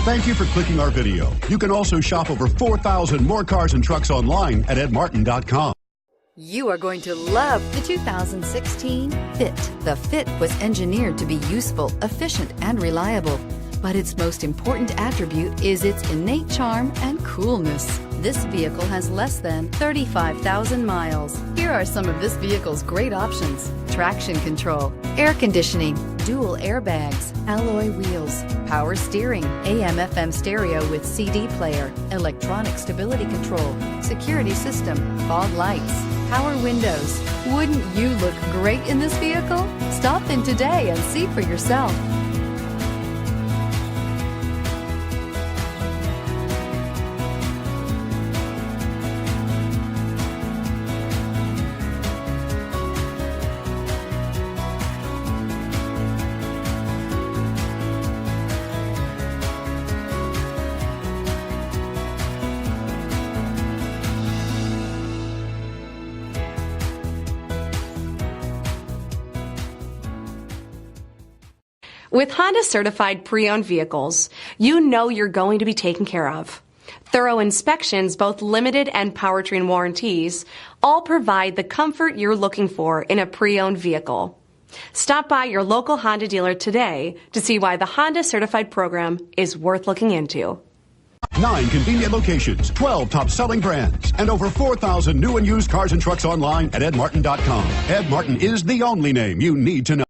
Thank you for clicking our video. You can also shop over 4,000 more cars and trucks online at edmartin.com. You are going to love the 2016 Fit. The Fit was engineered to be useful, efficient, and reliable. But its most important attribute is its innate charm and coolness. This vehicle has less than 35,000 miles. Here are some of this vehicle's great options: traction control, air conditioning, dual airbags, alloy wheels, power steering, AM/FM stereo with CD player, electronic stability control, security system, fog lights, power windows. Wouldn't you look great in this vehicle? Stop in today and see for yourself. With Honda certified pre-owned vehicles, you know you're going to be taken care of. Thorough inspections, both limited and powertrain warranties, all provide the comfort you're looking for in a pre-owned vehicle. Stop by your local Honda dealer today to see why the Honda certified program is worth looking into. 9 convenient locations, 12 top-selling brands, and over 4,000 new and used cars and trucks online at edmartin.com. Ed Martin is the only name you need to know.